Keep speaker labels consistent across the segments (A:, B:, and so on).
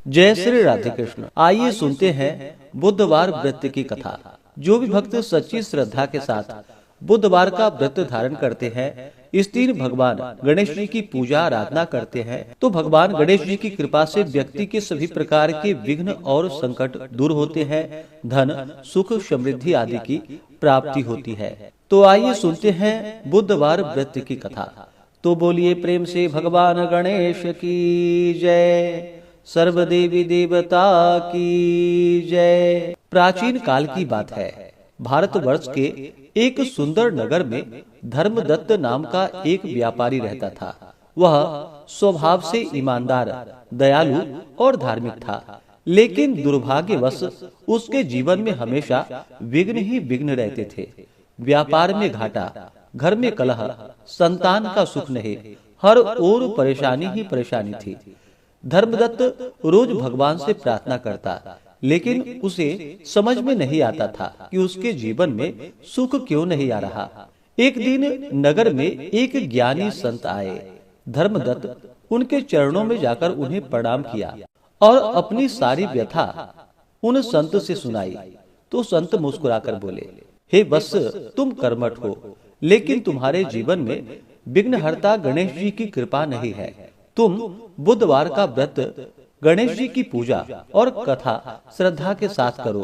A: जय श्री राधे कृष्ण। आइए सुनते हैं बुधवार व्रत की कथा। जो भी भक्त सच्ची श्रद्धा के साथ बुधवार का व्रत धारण करते हैं, इस दिन भगवान गणेश जी की पूजा आराधना करते हैं, तो भगवान गणेश जी की कृपा से व्यक्ति के सभी प्रकार के विघ्न और संकट दूर होते हैं, धन सुख समृद्धि आदि की प्राप्ति होती है। तो आइए सुनते हैं बुधवार व्रत की कथा। तो बोलिए प्रेम से भगवान गणेश की जय, सर्वदेवी देवता की जय। प्राचीन काल की बात है। भारतवर्ष के एक सुंदर नगर में धर्मदत्त नाम का एक व्यापारी रहता था। वह स्वभाव से ईमानदार, दयालु और धार्मिक था, लेकिन दुर्भाग्यवश उसके जीवन में हमेशा विघ्न ही विघ्न रहते थे। व्यापार में घाटा, घर में कलह, संतान का सुख नहीं, हर ओर परेशानी ही परेशानी थी। धर्मदत्त रोज भगवान से प्रार्थना करता, लेकिन उसे समझ में नहीं आता था कि उसके जीवन में सुख क्यों नहीं आ रहा। एक दिन नगर में एक ज्ञानी संत आए। धर्मदत्त उनके चरणों में जाकर उन्हें प्रणाम किया और अपनी सारी व्यथा उन संत से सुनाई। तो संत मुस्कुराकर बोले, हे वत्स, तुम कर्मठ हो, लेकिन तुम्हारे जीवन में विघ्नहर्ता गणेश जी की कृपा नहीं है। तुम बुधवार का व्रत, गणेश जी की पूजा और कथा श्रद्धा के साथ करो।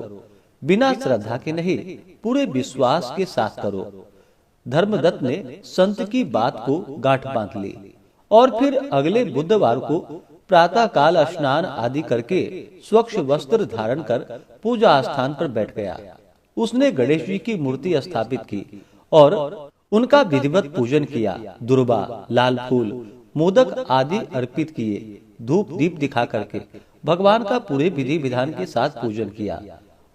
A: बिना श्रद्धा के नहीं, पूरे विश्वास के साथ करो। धर्मदत्त ने संत की बात को गांठ बांध ली और फिर अगले बुधवार को प्रातः काल स्नान आदि करके स्वच्छ वस्त्र धारण कर पूजा स्थान पर बैठ गया। उसने गणेश जी की मूर्ति स्थापित की और उनका विधिवत पूजन किया। दुर्बा, लाल फूल, मोदक आदि अर्पित किए। धूप दीप दिखा करके भगवान का पूरे विधि विधान के साथ पूजन किया।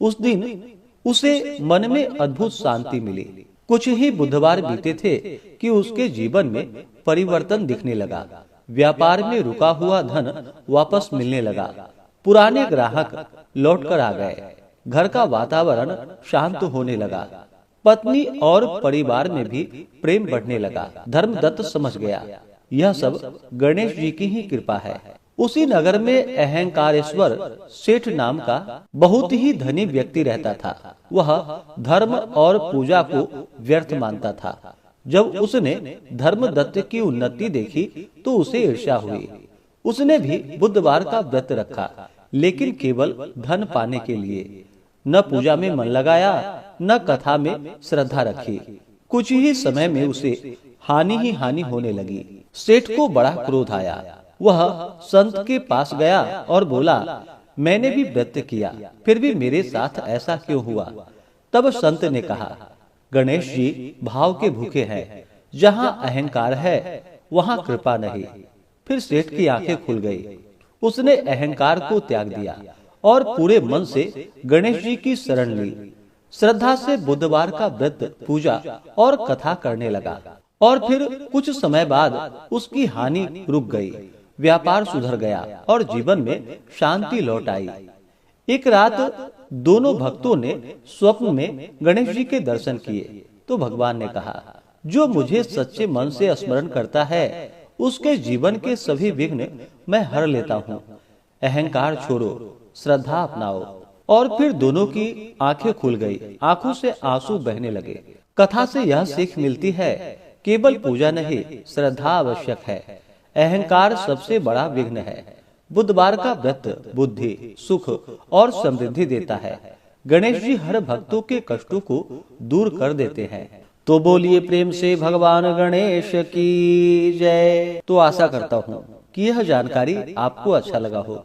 A: उस दिन उसे मन में अद्भुत शांति मिली। कुछ ही बुधवार बीते थे कि उसके जीवन में परिवर्तन दिखने लगा। व्यापार में रुका हुआ धन वापस मिलने लगा। पुराने ग्राहक लौटकर आ गए। घर का वातावरण शांत होने लगा। पत्नी और परिवार में भी प्रेम बढ़ने लगा। धर्मदत्त समझ गया, यह सब गणेश जी की ही कृपा है। उसी नगर में अहंकारेश्वर सेठ नाम का बहुत ही धनी व्यक्ति रहता था। वह धर्म और पूजा को व्यर्थ मानता था। जब उसने धर्मदत्त की उन्नति देखी तो उसे ईर्ष्या हुई। उसने भी बुधवार का व्रत रखा, लेकिन केवल धन पाने के लिए। न पूजा में मन लगाया, न कथा में श्रद्धा रखी। कुछ ही समय में उसे हानि ही हानि होने लगी। सेठ को बड़ा क्रोध आया। वह संत के पास गया और बोला, मैंने भी व्रत किया, फिर भी मेरे साथ ऐसा क्यों हुआ? तब संत ने कहा, गणेश जी भाव के भूखे हैं। जहाँ अहंकार है वहाँ कृपा नहीं। फिर सेठ की आंखें खुल गई। उसने अहंकार को त्याग दिया और पूरे मन से गणेश जी की शरण ली। श्रद्धा से बुधवार का व्रत, पूजा और कथा करने लगा। और फिर कुछ समय बाद उसकी हानि रुक गई। व्यापार सुधर गया और जीवन में शांति लौट आई। एक रात दोनों भक्तों ने स्वप्न में गणेश जी के दर्शन किए। तो भगवान ने कहा, जो मुझे सच्चे मन से स्मरण करता है, उसके जीवन के सभी विघ्न मैं हर लेता हूँ। अहंकार छोड़ो, श्रद्धा अपनाओ। और फिर दोनों की आंखें खुल गई। आंखों से आंसू बहने लगे। कथा से यह सीख मिलती है, केवल पूजा नहीं, श्रद्धा आवश्यक है। अहंकार सबसे बड़ा विघ्न है। बुधवार का व्रत बुद्धि, सुख और समृद्धि देता है। गणेश जी हर भक्तों के कष्टों को दूर कर देते हैं। तो बोलिए प्रेम से भगवान गणेश की जय। तो आशा करता हूँ कि यह जानकारी आपको अच्छा लगा हो।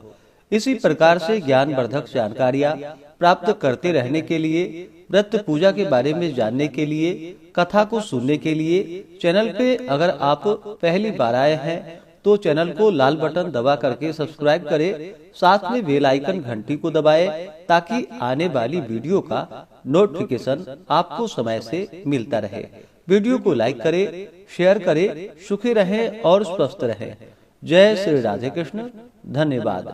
A: इसी प्रकार से ज्ञानवर्धक जानकारियाँ प्राप्त करते रहने के लिए, व्रत पूजा के बारे में जानने के लिए, कथा को सुनने के लिए चैनल पे अगर आप पहली बार आए हैं तो चैनल को लाल बटन दबा करके सब्सक्राइब करें। साथ में बेल आइकन घंटी को दबाएं, ताकि आने वाली वीडियो का नोटिफिकेशन आपको समय से मिलता रहे। वीडियो को लाइक करें, शेयर करें। सुखी रहें और स्वस्थ रहें। जय श्री राधे कृष्ण। धन्यवाद।